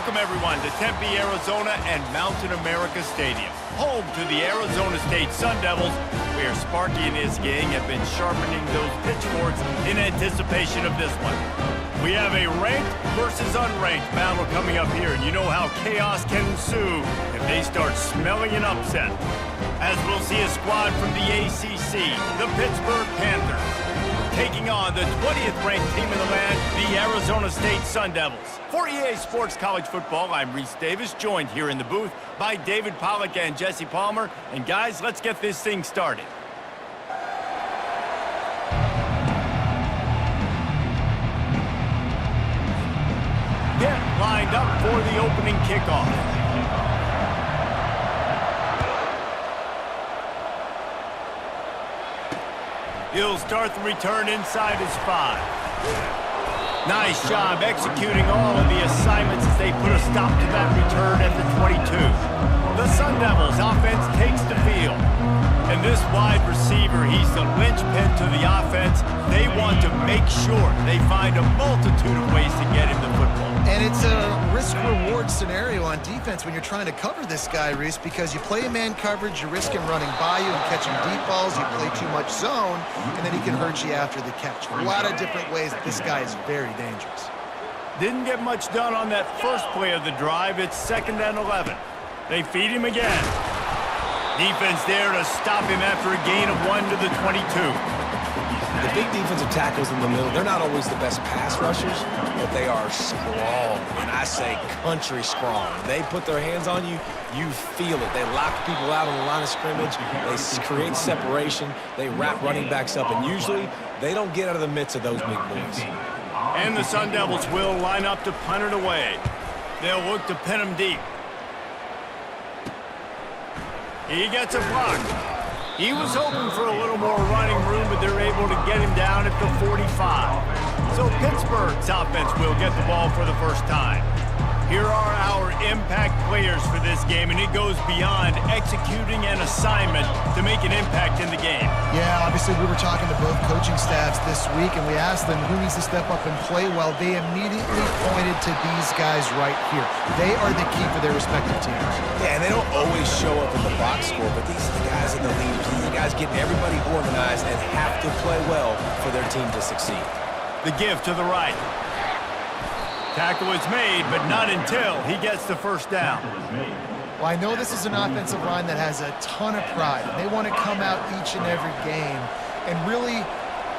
Welcome, everyone, to Tempe, Arizona and Mountain America Stadium, home to the Arizona State Sun Devils, where Sparky and his gang have been sharpening those pitchforks in anticipation of this one. We have a ranked versus unranked battle coming up here, and you know how chaos can ensue if they start smelling an upset. As we'll see a squad from the ACC, the Pittsburgh Panthers, taking on the 20th ranked team in the land, the Arizona State Sun Devils. For EA Sports College Football, I'm Reese Davis, joined here in the booth by David Pollack and Jesse Palmer. And guys, let's get this thing started. Get lined up for the opening kickoff. He'll start the return inside his 5. Nice job executing all of the assignments as they put a stop to that return at the 22. The Sun Devils offense takes the field. And this wide receiver, he's the linchpin to the offense. They want to make sure they find a multitude of ways to get him the football. And it's a risk-reward scenario on defense when you're trying to cover this guy, Reese, because you play man coverage, you risk him running by you and catching deep balls, you play too much zone, and then he can hurt you after the catch. A lot of different ways that this guy is very dangerous. Didn't get much done on that first play of the drive. It's 2nd and 11. They feed him again. Defense there to stop him after a gain of 1 to the 22. The big defensive tackles in the middle, they're not always the best pass rushers, but they are strong, and I say country strong. They put their hands on you, you feel it. They lock people out on the line of scrimmage. They create separation. They wrap running backs up, and usually they don't get out of the midst of those big boys. And the Sun Devils will line up to punt it away. They'll look to pin him deep. He gets a block. He was hoping for a little more running room, but they're able to get him down at the 45. So Pittsburgh's offense will get the ball for the first time. Here are our impact players for this game, and it goes beyond executing an assignment to make an impact in the game. Yeah, obviously we were talking to both coaching staffs this week, and we asked them who needs to step up and play well. They immediately pointed to these guys right here. They are the key for their respective teams. Yeah, and they don't always show up in the box score, but these are the guys in the leaders. These are the guys getting everybody organized and have to play well for their team to succeed. The give to the right. Tackle is made, but not until he gets the first down. Well, I know this is an offensive line that has a ton of pride. They want to come out each and every game and really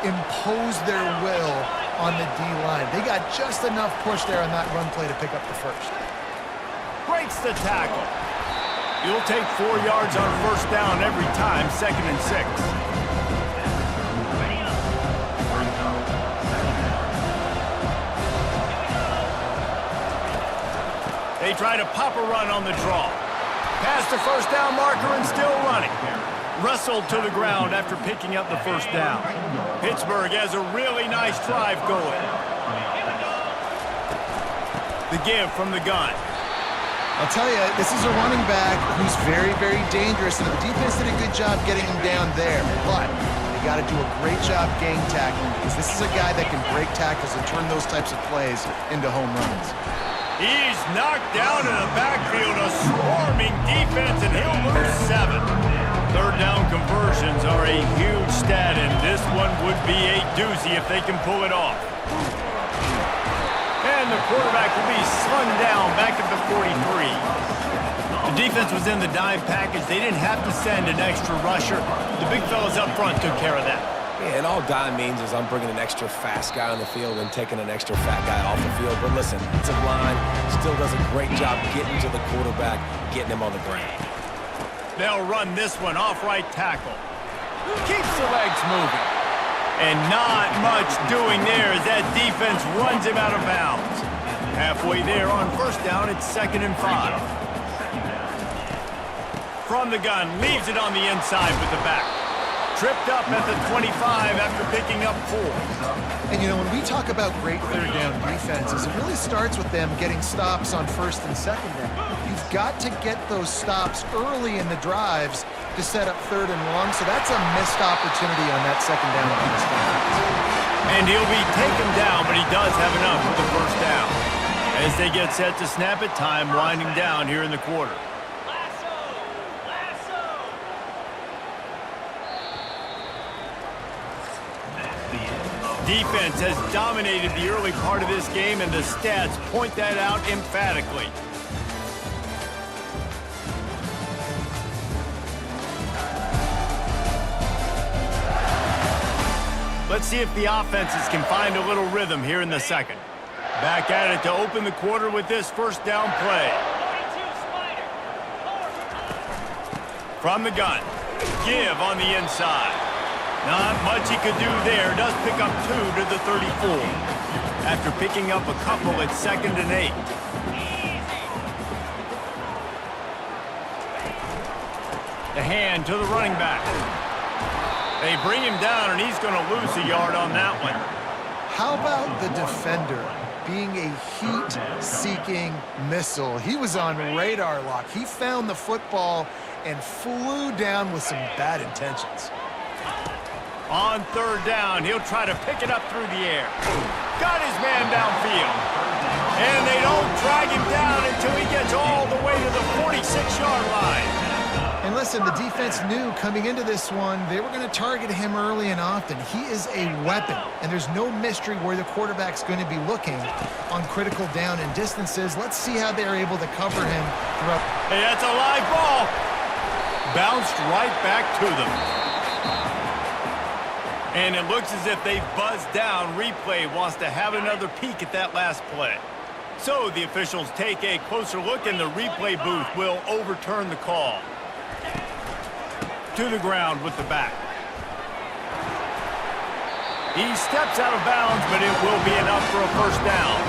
impose their will on the D-line. They got just enough push there on that run play to pick up the first. Breaks the tackle. You'll take 4 yards on first down every time, 2nd and 6. They try to pop a run on the draw. Past the first down marker and still running. Wrestled to the ground after picking up the first down. Pittsburgh has a really nice drive going. The give from the gun. I'll tell you, this is a running back who's very, very dangerous, and the defense did a good job getting him down there. But they got to do a great job gang tackling, because this is a guy that can break tackles and turn those types of plays into home runs. He's knocked down in the backfield, a swarming defense, and he'll lose 7. Third down conversions are a huge stat, and this one would be a doozy if they can pull it off. And the quarterback will be slung down back at the 43. The defense was in the dime package. They didn't have to send an extra rusher. The big fellas up front took care of that. Yeah, and all dime means is I'm bringing an extra fast guy on the field and taking an extra fat guy off the field. But listen, defensive line still does a great job getting to the quarterback, getting him on the ground. They'll run this one off right tackle. Keeps the legs moving. And not much doing there as that defense runs him out of bounds. Halfway there on first down, it's 2nd and 5. From the gun, leaves it on the inside with the back. Tripped up at the 25 after picking up 4. And, you know, when we talk about great third down defenses, it really starts with them getting stops on first and second down. You've got to get those stops early in the drives to set up 3rd and long, so that's a missed opportunity on that 2nd down on this defense. And he'll be taken down, but he does have enough for the first down. As they get set to snap it, time winding down here in the quarter. Defense has dominated the early part of this game, and the stats point that out emphatically. Let's see if the offenses can find a little rhythm here in the second. Back at it to open the quarter with this first down play. From the gun. Give on the inside. Not much he could do there. Does pick up 2 to the 34. After picking up a couple at 2nd and 8. The hand to the running back. They bring him down, and he's going to lose a yard on that one. How about the defender being a heat-seeking missile? He was on radar lock. He found the football and flew down with some bad intentions. On 3rd down, he'll try to pick it up through the air. Got his man downfield. And they don't drag him down until he gets all the way to the 46-yard line. And listen, the defense knew coming into this one, they were going to target him early and often. He is a weapon, and there's no mystery where the quarterback's going to be looking on critical down and distances. Let's see how they're able to cover him throughout. Hey, that's a live ball. Bounced right back to them. And it looks as if they've buzzed down. Replay wants to have another peek at that last play. So the officials take a closer look, and the replay booth will overturn the call. To the ground with the back. He steps out of bounds, but it will be enough for a first down.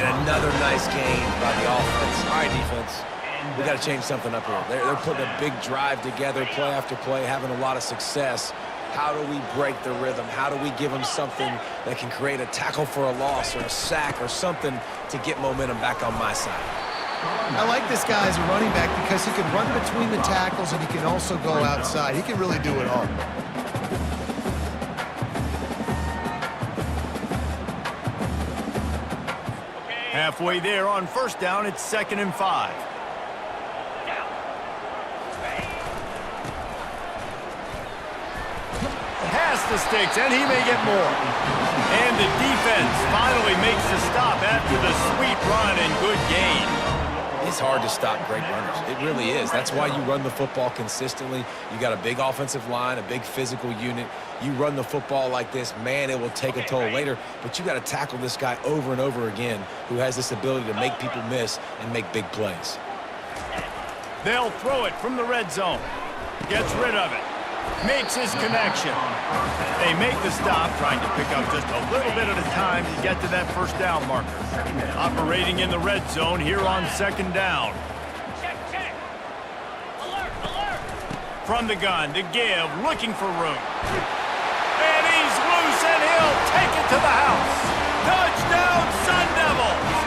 And another nice gain by the offense. All right, defense. We got to change something up here. They're putting a big drive together, play after play, having a lot of success. How do we break the rhythm? How do we give them something that can create a tackle for a loss or a sack or something to get momentum back on my side? I like this guy as a running back because he can run between the tackles and he can also go outside. He can really do it all. Halfway there on first down, it's 2nd and 5. Past the sticks, and he may get more. And the defense finally makes the stop after the sweet run and good gain. It's hard to stop great runners. It really is. That's why you run the football consistently. You got a big offensive line, a big physical unit. You run the football like this, man, it will take a toll later. But you got to tackle this guy over and over again who has this ability to make people miss and make big plays. They'll throw it from the red zone. Gets rid of it. Makes his connection. They make the stop, trying to pick up just a little bit at a time to get to that first down marker. Operating in the red zone here on 2nd down. Check. Alert. From the gun to give, looking for room. And he's loose, and he'll take it to the house. Touchdown, Sun Devils!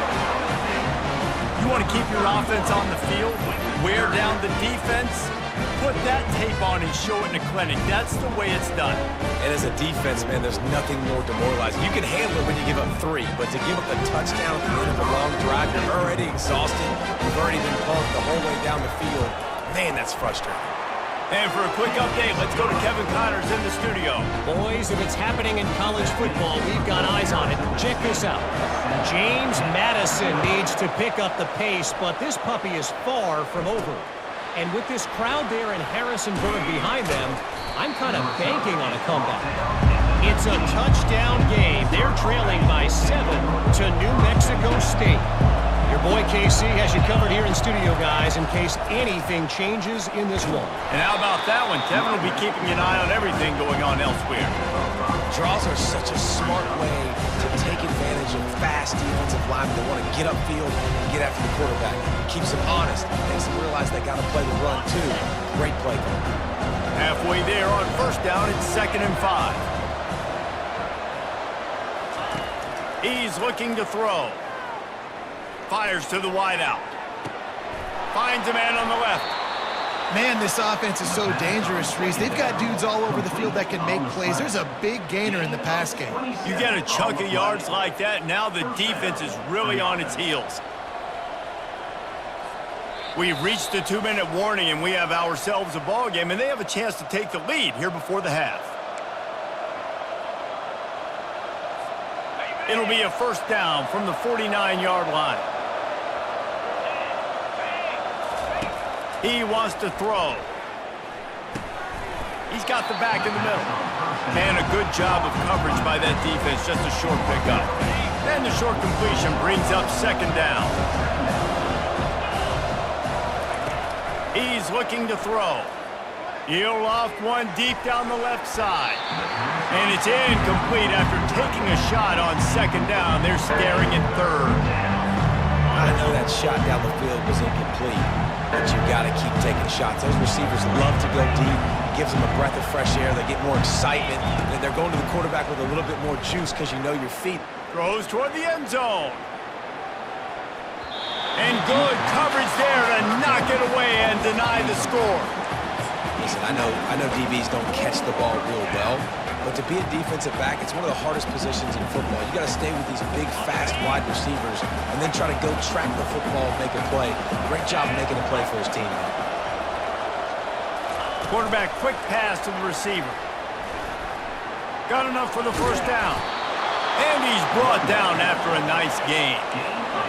You want to keep your offense on the field? Wear down the defense? Put that tape on and show it in a clinic. That's the way it's done. And as a defense, man, there's nothing more demoralizing. You can handle it when you give up 3, but to give up the touchdown at the end of a long drive, you're already exhausted. You've already been pumped the whole way down the field. Man, that's frustrating. And for a quick update, let's go to Kevin Connors in the studio. Boys, if it's happening in college football, we've got eyes on it. Check this out. James Madison needs to pick up the pace, but this puppy is far from over. And with this crowd there in Harrisonburg behind them, I'm kind of banking on a comeback. It's a touchdown game. They're trailing by 7 to New Mexico State. Your boy KC has you covered here in studio, guys, in case anything changes in this one. And how about that one? Kevin will be keeping an eye on everything going on elsewhere. Draws are such a smart way to take advantage of fast defensive linemen that want to get upfield and get after the quarterback. Keeps them honest. Makes them realize they got to play the run, too. Great play call. Halfway there on first down, it's 2nd and 5. He's looking to throw. Fires to the wideout. Finds a man on the left. Man, this offense is so dangerous, Reese. They've got dudes all over the field that can make plays. There's a big gainer in the pass game. You get a chunk of yards like that, now the defense is really on its heels. We've reached the 2-minute warning, and we have ourselves a ball game, and they have a chance to take the lead here before the half. It'll be a first down from the 49-yard line. He wants to throw. He's got the back in the middle. And a good job of coverage by that defense, just a short pickup. And the short completion brings up second down. He's looking to throw. He'll loft one deep down the left side. And it's incomplete after taking a shot on second down. They're staring at third. I know that shot down the field was incomplete, but you've got to keep taking shots. Those receivers love to go deep. It gives them a breath of fresh air. They get more excitement. And they're going to the quarterback with a little bit more juice because you know your feet. Throws toward the end zone. And good coverage there to knock it away and deny the score. Listen, I know DBs don't catch the ball real well, but to be a defensive back, it's one of the hardest positions in football. You got to stay with these big, fast, wide receivers and then try to go track the football, make a play. Great job making a play for his team. Quarterback, quick pass to the receiver. Got enough for the first down. And he's brought down after a nice gain.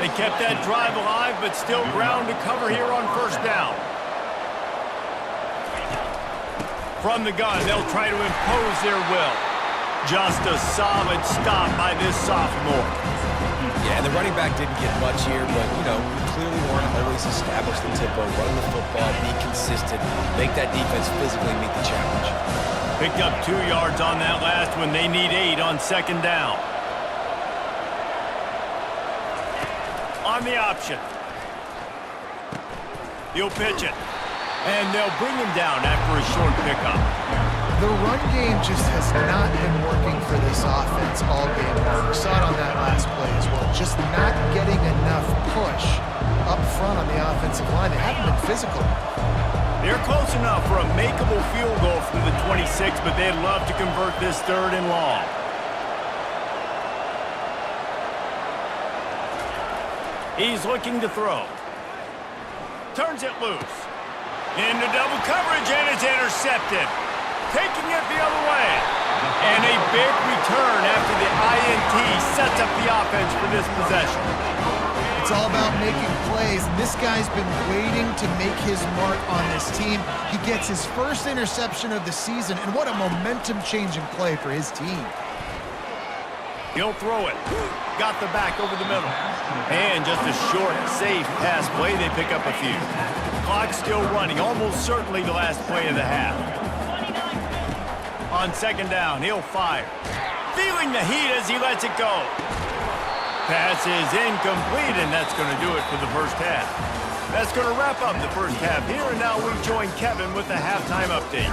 They kept that drive alive, but still ground to cover here on first down. From the gun, they'll try to impose their will. Just a solid stop by this sophomore. Yeah, the running back didn't get much here, but, you know, we clearly want to always establish the tempo, run the football, be consistent, make that defense physically meet the challenge. Picked up 2 yards on that last one. They need 8 on second down. On the option. He'll pitch it. And they'll bring him down after a short pickup. The run game just has not been working for this offense all game long. We saw it on that last play as well. Just not getting enough push up front on the offensive line. They haven't been physical. They're close enough for a makeable field goal from the 26, but they'd love to convert this third and long. He's looking to throw. Turns it loose. Into double coverage, and it's intercepted. Taking it the other way. And a big return after the INT sets up the offense for this possession. It's all about making plays, and this guy's been waiting to make his mark on this team. He gets his first interception of the season, and what a momentum-changing play for his team. He'll throw it. Got the back over the middle. And just a short, safe pass play. They pick up a few. Clock's still running. Almost certainly the last play of the half. On second down, he'll fire. Feeling the heat as he lets it go. Pass is incomplete, and that's going to do it for the first half. That's going to wrap up the first half here, and now we join Kevin with the halftime update.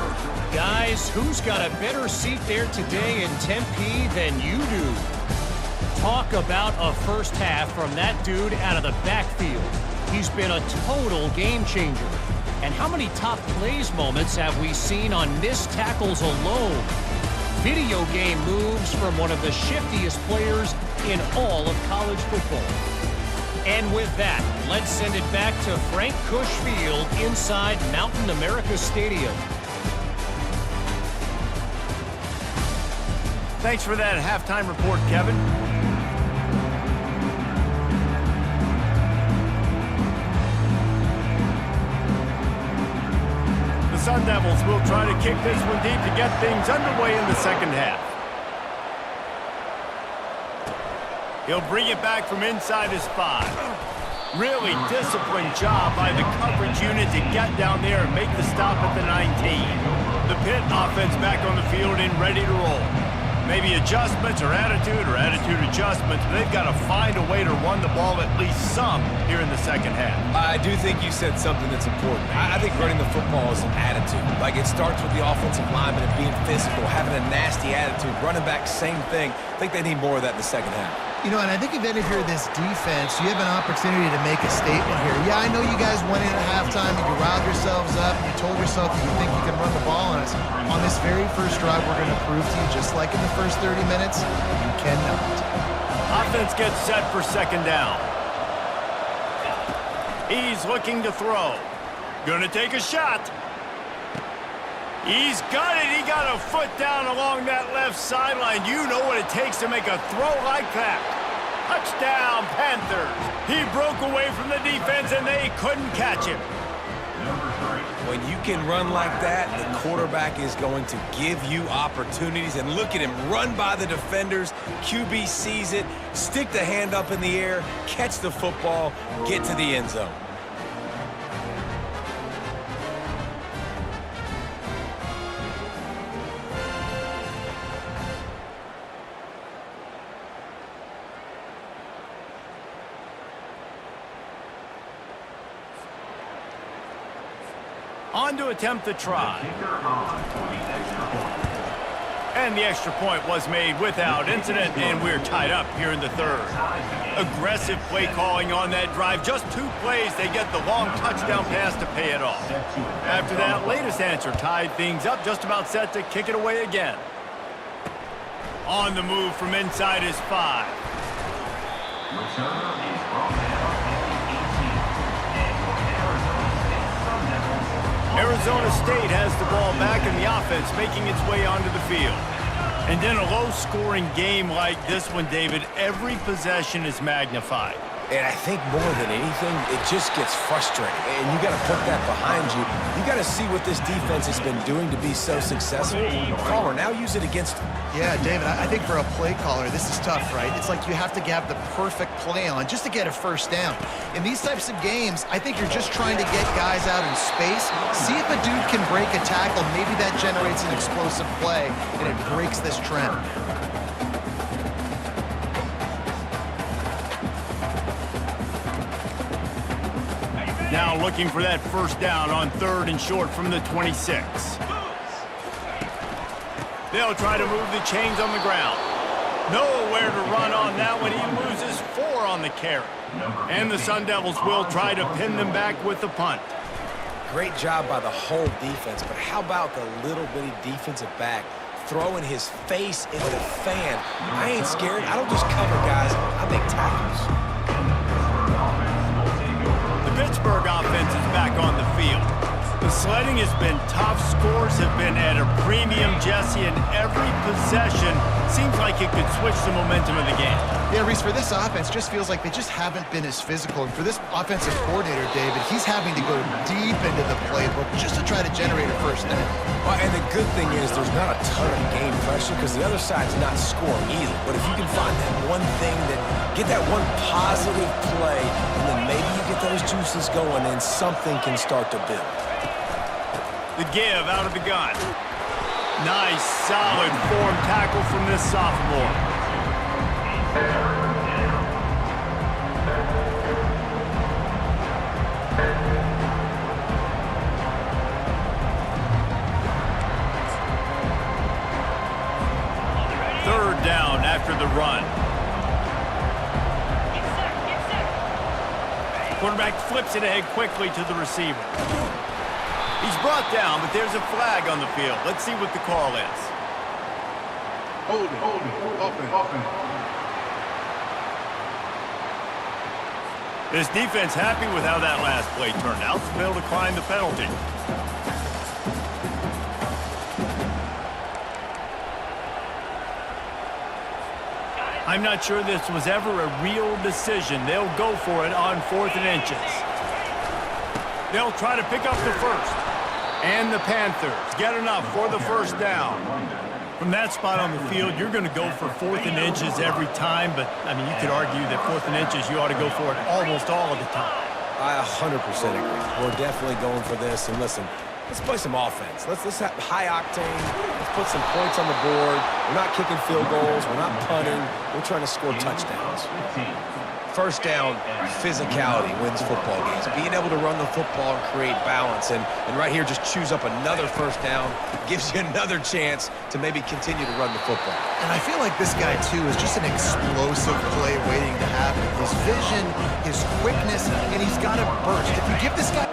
Guys, who's got a better seat there today in Tempe than you do? Talk about a first half from that dude out of the backfield. He's been a total game changer. And how many top plays moments have we seen on missed tackles alone? Video game moves from one of the shiftiest players in all of college football. And with that, let's send it back to Frank Cush Field inside Mountain America Stadium. Thanks for that halftime report, Kevin. The Sun Devils will try to kick this one deep to get things underway in the second half. He'll bring it back from inside his 5. Really disciplined job by the coverage unit to get down there and make the stop at the 19. The Pitt offense back on the field and ready to roll. Maybe adjustments or attitude adjustments. They've got to find a way to run the ball at least some here in the second half. I do think you said something that's important. I think running the football is an attitude. Like, it starts with the offensive lineman and being physical, having a nasty attitude. Running back, same thing. I think they need more of that in the second half. You know, and I think even if you're this defense, you have an opportunity to make a statement here. Yeah, I know you guys went in at halftime and you riled yourselves up and you told yourself that you think you can run the ball on us. On this very first drive, we're going to prove to you, just like in the first 30 minutes, you cannot. Offense gets set for second down. He's looking to throw. Gonna take a shot. He's got it. He got a foot down along that left sideline. You know what it takes to make a throw like that. Touchdown, Panthers. He broke away from the defense, and they couldn't catch him. When you can run like that, the quarterback is going to give you opportunities. And look at him run by the defenders. QB sees it, stick the hand up in the air, catch the football, get to the end zone. On to attempt the try. And the extra point was made without incident, and we're tied up here in the third. Aggressive play calling on that drive. Just 2 plays, they get the long touchdown pass to pay it off. After that latest answer tied things up, just about set to kick it away again. On the move from inside his 5. Arizona State has the ball back in the offense, making its way onto the field. And in a low-scoring game like this one, David, every possession is magnified. And I think more than anything, it just gets frustrating. And you got to put that behind you. You got to see what this defense has been doing to be so successful. Caller, now use it against them. Yeah, David, I think for a play caller, this is tough, right? It's like you have to have the perfect play on just to get a first down. In these types of games, I think you're just trying to get guys out in space, see if a dude can break a tackle. Maybe that generates an explosive play, and it breaks this trend. Now looking for that first down on 3rd and short from the 26. They'll try to move the chains on the ground. Nowhere to run on that one. He loses 4 on the carry. And the Sun Devils will try to pin them back with the punt. Great job by the whole defense, but how about the little bitty defensive back throwing his face into the fan? I ain't scared. I don't just cover guys. I make tackles. Pittsburgh offense is back on the field. The sledding has been tough. Scores have been at a premium, Jesse, and every possession seems like it could switch the momentum of the game. Yeah, Reese, for this offense, just feels like they just haven't been as physical. And for this offensive coordinator, David, he's having to go deep into the playbook just to try to generate a first down. Well, and the good thing is there's not a ton of game pressure because the other side's not scoring either. But if you can find that one thing, get that one positive play, and then maybe you get those juices going and something can start to build. The give out of the gun. Nice, solid form tackle from this sophomore. Third down after the run. Quarterback flips it ahead quickly to the receiver. He's brought down, but there's a flag on the field. Let's see what the call is. Hold it, offense. This defense happy with how that last play turned out, so they'll decline the penalty. I'm not sure this was ever a real decision. They'll go for it on 4th and inches. They'll try to pick up the first. And the Panthers get enough for the first down. From that spot on the field, you're going to go for 4th and inches every time, but, I mean, you could argue that 4th and inches, you ought to go for it almost all of the time. I 100% agree. We're definitely going for this. And listen, let's play some offense. Let's have high octane. Let's put some points on the board. We're not kicking field goals. We're not punting. We're trying to score touchdowns. first down physicality wins football games. Being able to run the football and create balance. And right here, just choose up another first down. Gives you another chance to maybe continue to run the football. And I feel like this guy, too, is just an explosive play waiting to happen. His vision, his quickness, and he's got a burst. If you give this guy...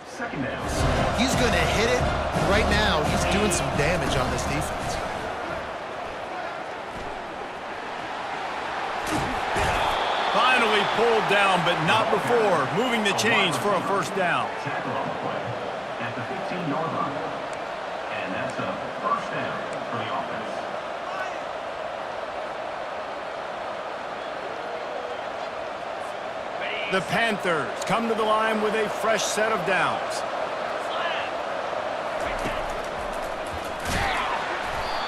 Second down. He's going to hit it. Right now, he's doing some damage on this defense. Finally pulled down, but not before. Moving the chains for a first down. Tackle on the play at the 15-yard line. And that's a first down for the offense. The Panthers come to the line with a fresh set of downs.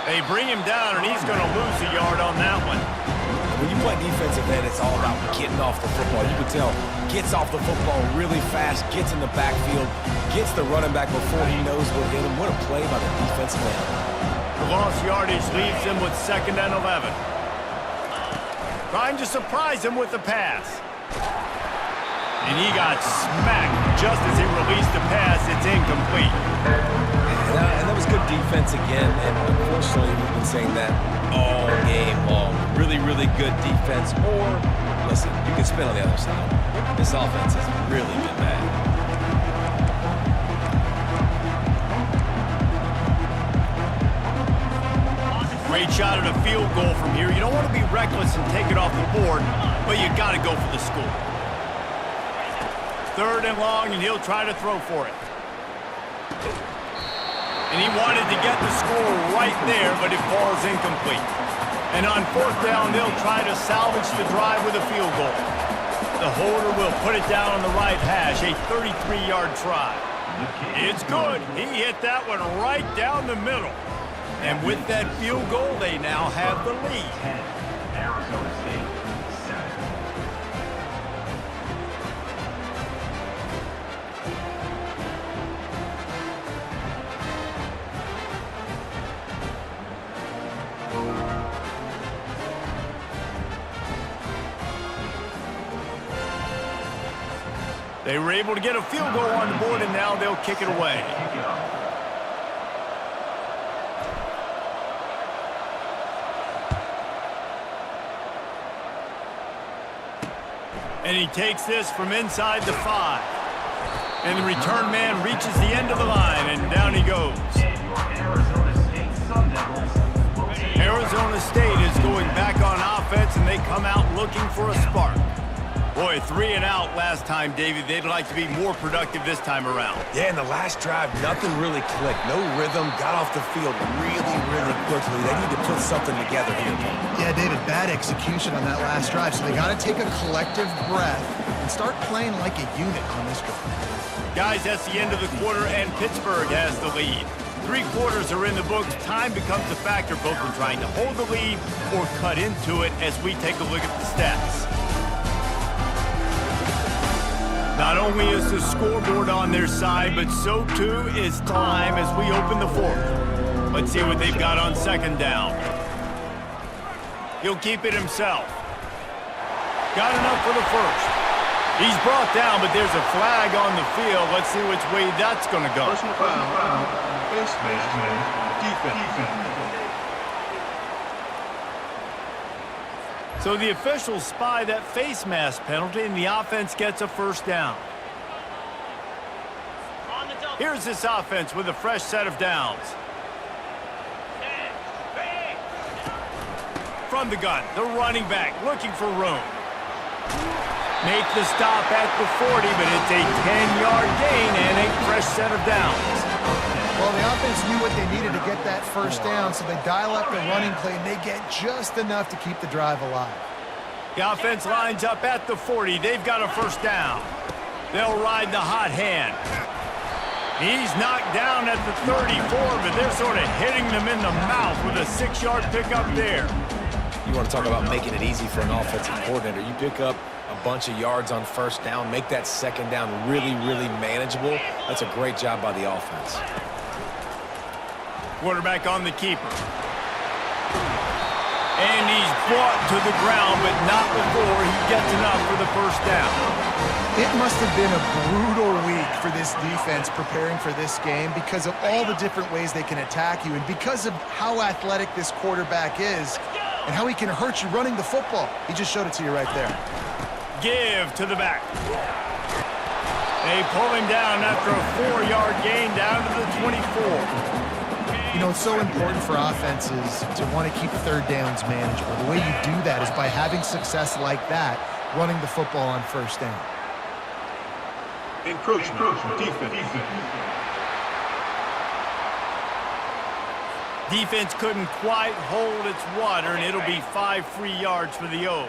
They bring him down, and he's going to lose a yard on that one. When you play defensive end, it's all about getting off the football. You can tell, gets off the football really fast, gets in the backfield, gets the running back before he knows what hit him. What a play by the defensive end. The lost yardage leaves him with 2nd and 11. Trying to surprise him with the pass. And he got smacked just as he released the pass. It's incomplete. And that was good defense again. And unfortunately, we've been saying that all game long. Really, really good defense. Or, listen, you can spin on the other side. This offense has really been bad. Great shot at a field goal from here. You don't want to be reckless and take it off the board, but you got to go for the score. 3rd and long, and he'll try to throw for it. And he wanted to get the score right there, but it falls incomplete. And on 4th down, they'll try to salvage the drive with a field goal. The holder will put it down on the right hash, a 33-yard try. It's good. He hit that one right down the middle. And with that field goal, they now have the lead. 10, Arizona State, 7. They were able to get a field goal on the board, and now they'll kick it away. And he takes this from inside the 5. And the return man reaches the end of the line, and down he goes. Arizona State is going back on offense, and they come out looking for a spark. Boy, 3 and out last time, Davey. They'd like to be more productive this time around. Yeah, in the last drive, nothing really clicked. No rhythm, got off the field really, really quickly. They need to put something together here. Yeah, David, bad execution on that last drive, so they got to take a collective breath and start playing like a unit on this drive. Guys, that's the end of the quarter, and Pittsburgh has the lead. 3 quarters are in the books. Time becomes a factor both in trying to hold the lead or cut into it as we take a look at the stats. Not only is the scoreboard on their side, but so too is time as we open the 4th. Let's see what they've got on 2nd down. He'll keep it himself. Got enough for the 1st. He's brought down, but there's a flag on the field. Let's see which way that's going to go. Personal foul. Base defense. So the officials spy that face mask penalty, and the offense gets a 1st down. Here's this offense with a fresh set of downs. From the gun, the running back looking for room. Make the stop at the 40, but it's a 10-yard gain and a fresh set of downs. Well, the offense knew what they needed to get that 1st down, so they dial up the running play, and they get just enough to keep the drive alive. The offense lines up at the 40. They've got a 1st down. They'll ride the hot hand. He's knocked down at the 34, but they're sort of hitting them in the mouth with a 6-yard pickup there. You want to talk about making it easy for an offensive coordinator. You pick up a bunch of yards on first down, make that second down really, really manageable. That's a great job by the offense. Quarterback on the keeper. And he's brought to the ground, but not before he gets enough for the first down. It must have been a brutal week for this defense preparing for this game because of all the different ways they can attack you and because of how athletic this quarterback is and how he can hurt you running the football. He just showed it to you right there. Give to the back. They pull him down after a 4-yard gain down to the 24. You know, it's so important for offenses to want to keep third downs manageable. The way you do that is by having success like that, running the football on first down. Encroachment, defense. Defense couldn't quite hold its water, and it'll be 5 free yards for the O.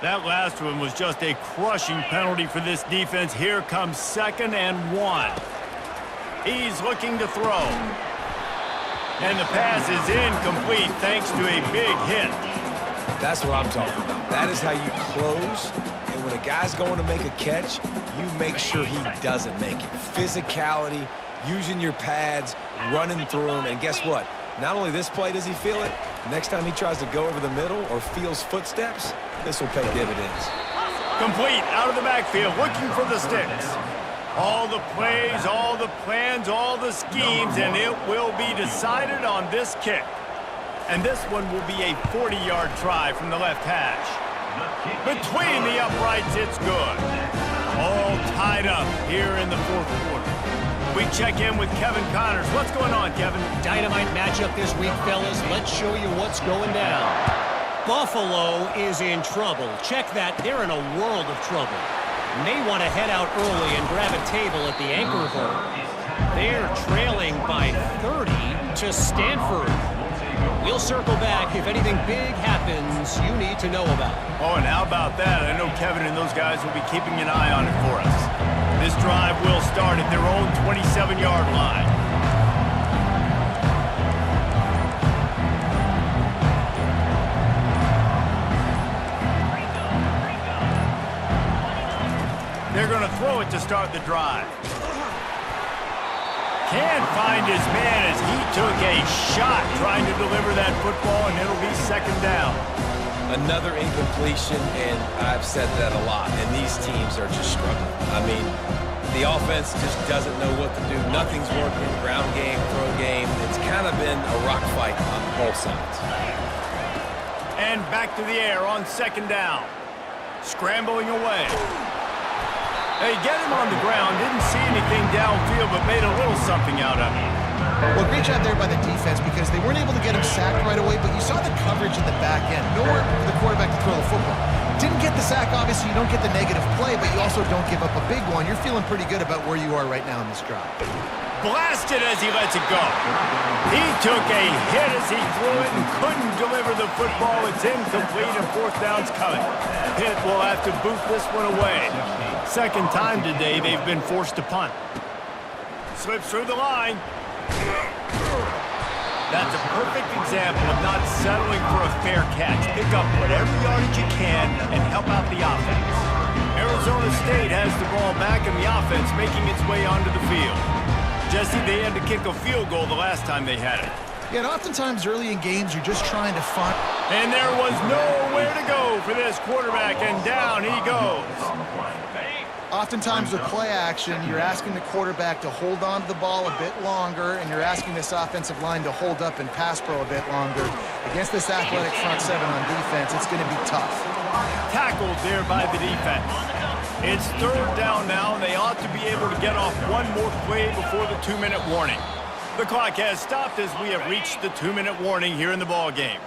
That last one was just a crushing penalty for this defense. Here comes 2nd and 1. He's looking to throw. And the pass is incomplete thanks to a big hit. That's what I'm talking about. That is how you close. And when a guy's going to make a catch, you make sure he doesn't make it. Physicality, using your pads, running through them. And guess what? Not only this play does he feel it, next time he tries to go over the middle or feels footsteps, this will pay dividends. Complete out of the backfield, looking for the sticks. All the plays, all the plans, all the schemes, and it will be decided on this kick. And this one will be a 40-yard try from the left hash. Between the uprights, it's good. All tied up here in the 4th quarter. We check in with Kevin Connors. What's going on, Kevin? Dynamite matchup this week, fellas. Let's show you what's going down. Buffalo is in trouble. Check that. They're in a world of trouble. May want to head out early and grab a table at the Anchor Bowl. They're trailing by 30 to Stanford. We'll circle back if anything big happens you need to know about. Oh, and how about that? I know Kevin and those guys will be keeping an eye on it for us. This drive will start at their own 27-yard line. They're going to throw it to start the drive. Can't find his man as he took a shot trying to deliver that football, and it'll be 2nd down. Another incompletion, and I've said that a lot, and these teams are just struggling. I mean, the offense just doesn't know what to do. Nothing's working. Ground game, throw game. It's kind of been a rock fight on both sides. And back to the air on 2nd down. Scrambling away. They get him on the ground, didn't see anything downfield, but made a little something out of it. Well, great job there by the defense because they weren't able to get him sacked right away, but you saw the coverage in the back end. Nowhere for the quarterback to throw the football. Didn't get the sack, obviously you don't get the negative play, but you also don't give up a big one. You're feeling pretty good about where you are right now in this drive. Blasted as he lets it go. He took a hit as he threw it and couldn't deliver the football. It's incomplete and 4th down's coming. Pitt will have to boot this one away. 2nd time today they've been forced to punt. Slips through the line. That's a perfect example of not settling for a fair catch. Pick up whatever yardage you can and help out the offense. Arizona State has the ball back and the offense making its way onto the field. Jesse, they had to kick a field goal the last time they had it. Yeah, and oftentimes early in games, you're just trying to find... And there was nowhere to go for this quarterback, and down he goes. Oftentimes with play action, you're asking the quarterback to hold on to the ball a bit longer, and you're asking this offensive line to hold up and pass pro a bit longer. Against this athletic front 7 on defense, it's going to be tough. Tackled there by the defense. It's 3rd down now, and they ought to be able to get off one more play before the 2-minute warning. The clock has stopped as we have reached the 2-minute warning here in the ball game.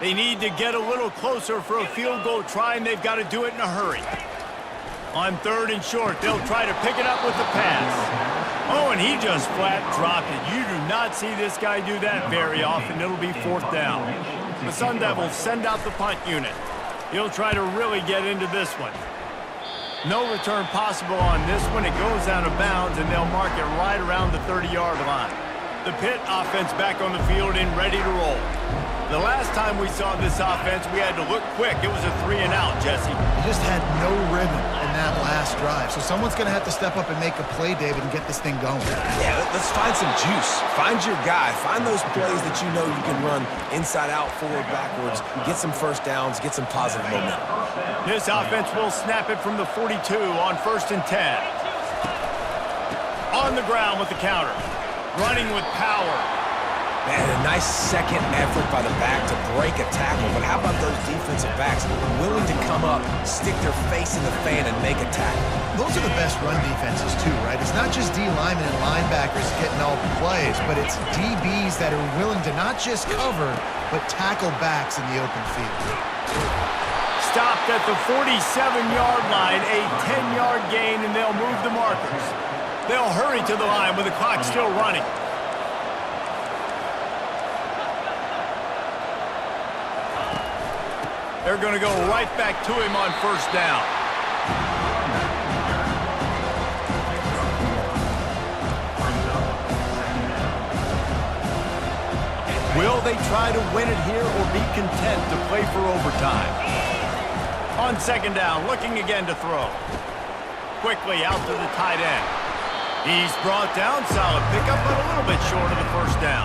They need to get a little closer for a field goal try, and they've got to do it in a hurry. On 3rd and short, they'll try to pick it up with the pass. Oh, and he just flat dropped it. You do not see this guy do that very often. It'll be 4th down. The Sun Devils send out the punt unit. He'll try to really get into this one. No return possible on this one. It goes out of bounds, and they'll mark it right around the 30-yard line. The Pitt offense back on the field and ready to roll. The last time we saw this offense, we had to look quick. It was a 3-and-out, Jesse. They just had no rhythm in that last drive. So someone's going to have to step up and make a play, David, and get this thing going. Yeah, let's find some juice. Find your guy. Find those plays that you know you can run inside out, forward, backwards, get some first downs, get some positive momentum. This offense will snap it from the 42 on 1st and 10. On the ground with the counter. Running with power. Man, a nice second effort by the back to break a tackle, but how about those defensive backs willing to come up, stick their face in the fan, and make a tackle? Those are the best run defenses, too, right? It's not just D linemen and linebackers getting all the plays, but it's DBs that are willing to not just cover, but tackle backs in the open field. Stopped at the 47-yard line, a 10-yard gain, and they'll move the markers. They'll hurry to the line with the clock still running. They're going to go right back to him on 1st down. Will they try to win it here or be content to play for overtime? On 2nd down, looking again to throw. Quickly out to the tight end. He's brought down, solid pickup, but a little bit short of the 1st down.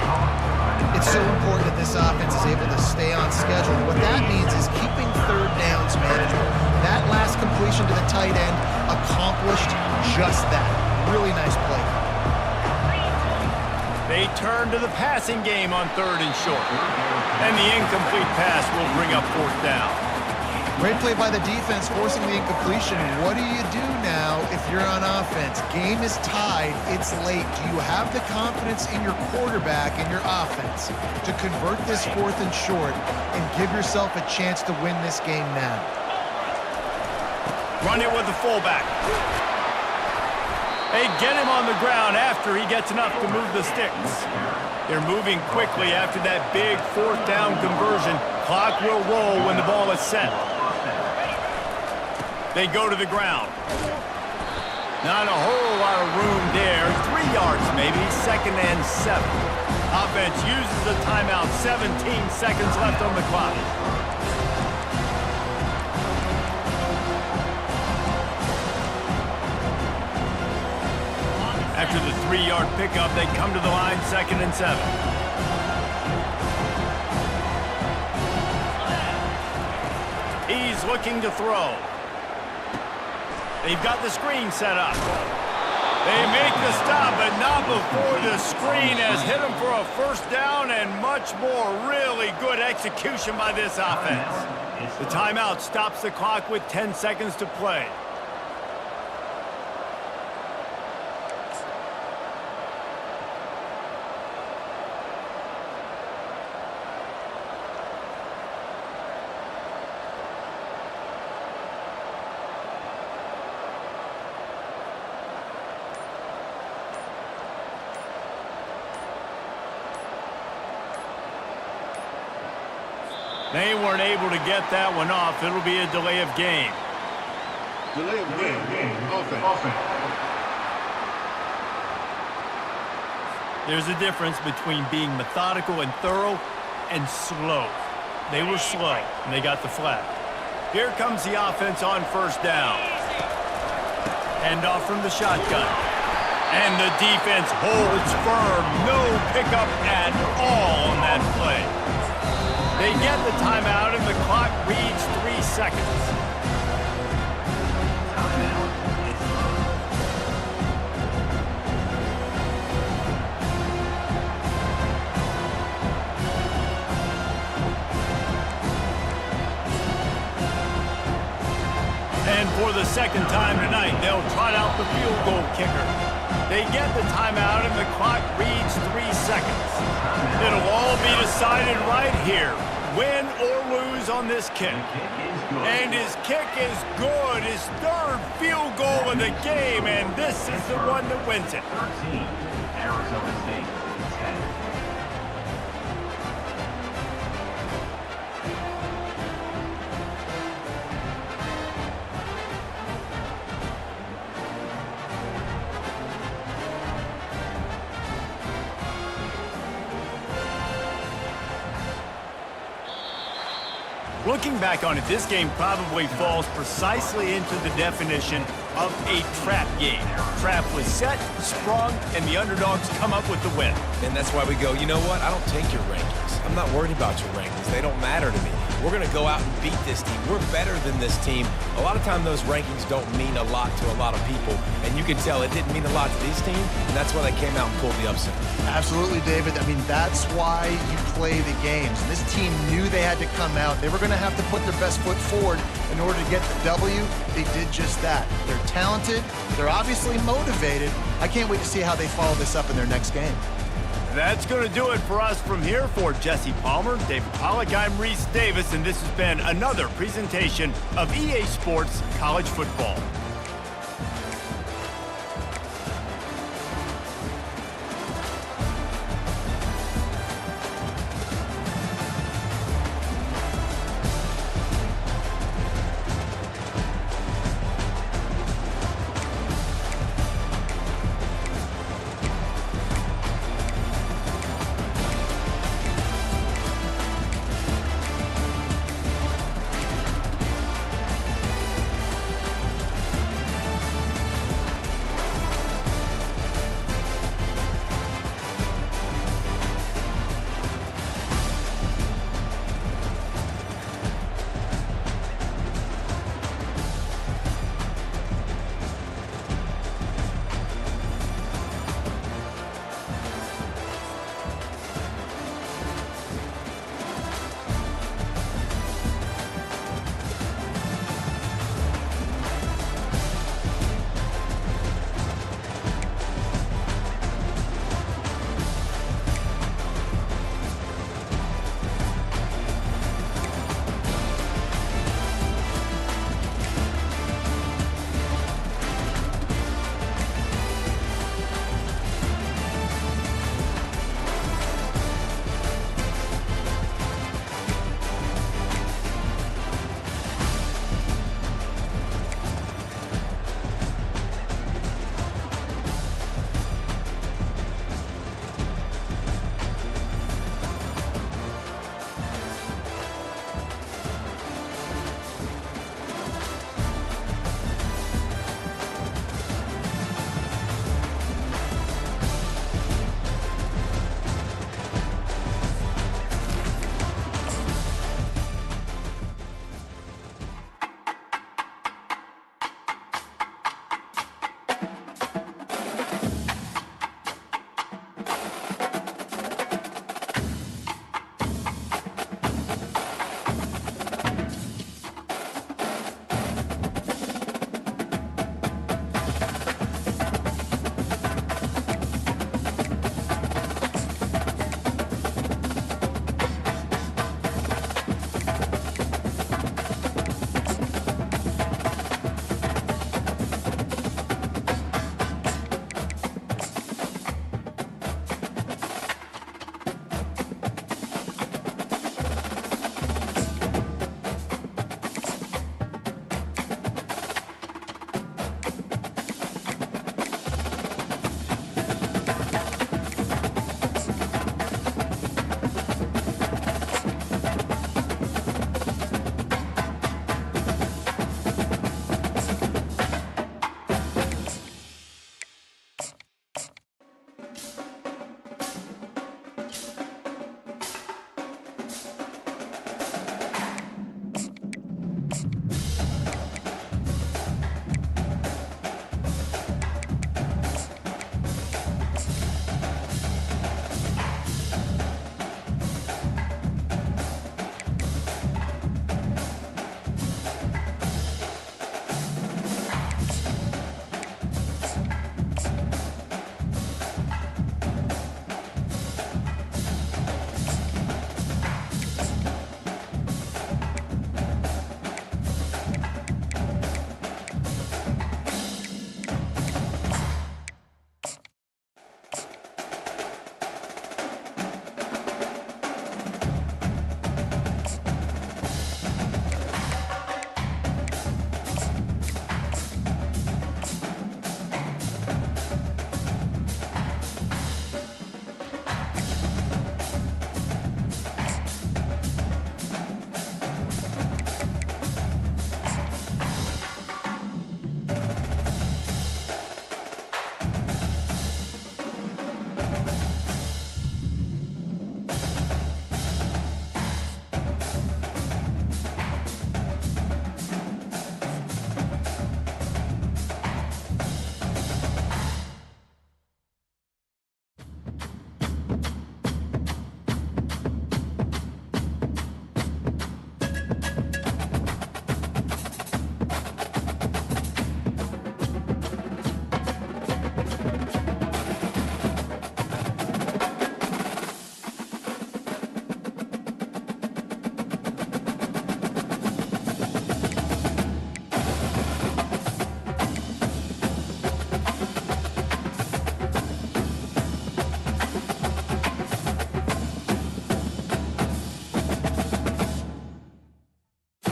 It's so important that this offense is able to stay on schedule. What that means is keeping 3rd downs manageable. That last completion to the tight end accomplished just that. Really nice play. They turn to the passing game on 3rd and short. And the incomplete pass will bring up 4th down. Great play by the defense, forcing the incompletion. What do you do now if you're on offense? Game is tied. It's late. Do you have the confidence in your quarterback and your offense to convert this 4th and short and give yourself a chance to win this game now? Run it with the fullback. They get him on the ground after he gets enough to move the sticks. They're moving quickly after that big 4th down conversion. Clock will roll when the ball is set. They go to the ground. Not a whole lot of room there. 3 yards maybe, 2nd and 7. Offense uses a timeout, 17 seconds left on the clock. After the 3-yard pickup, they come to the line, 2nd and 7. He's looking to throw. They've got the screen set up. They make the stop, but not before the screen has hit them for a 1st down and much more. Really good execution by this offense. The timeout stops the clock with 10 seconds to play. They weren't able to get that one off. It'll be a delay of game. Delay of game. Offense. There's a difference between being methodical and thorough and slow. They were slow, and they got the flag. Here comes the offense on 1st down. Hand off from the shotgun. And the defense holds firm. No pickup at all on that play. They get the timeout, and the clock reads 3 seconds. And for the 2nd time tonight, they'll trot out the field goal kicker. They get the timeout, and the clock reads 3 seconds. It'll all be decided right here, win or lose on this kick. And his kick is good, his 3rd field goal of the game, and this is the one that wins it. 13, Arizona State, 10. Looking back on it, this game probably falls precisely into the definition of a trap game. Trap was set, sprung, and the underdogs come up with the win. And that's why we go, you know what? I don't take your rankings. I'm not worried about your rankings. They don't matter to me. We're going to go out and beat this team. We're better than this team. A lot of time those rankings don't mean a lot to a lot of people, and you can tell it didn't mean a lot to these teams, and that's why they came out and pulled the upset. Absolutely, David. I mean, that's why you play the games. And this team knew they had to come out. They were going to have to put their best foot forward in order to get the W. They did just that. They're talented. They're obviously motivated. I can't wait to see how they follow this up in their next game. That's going to do it for us from here. For Jesse Palmer, David Pollack, I'm Reese Davis, and this has been another presentation of EA Sports College Football.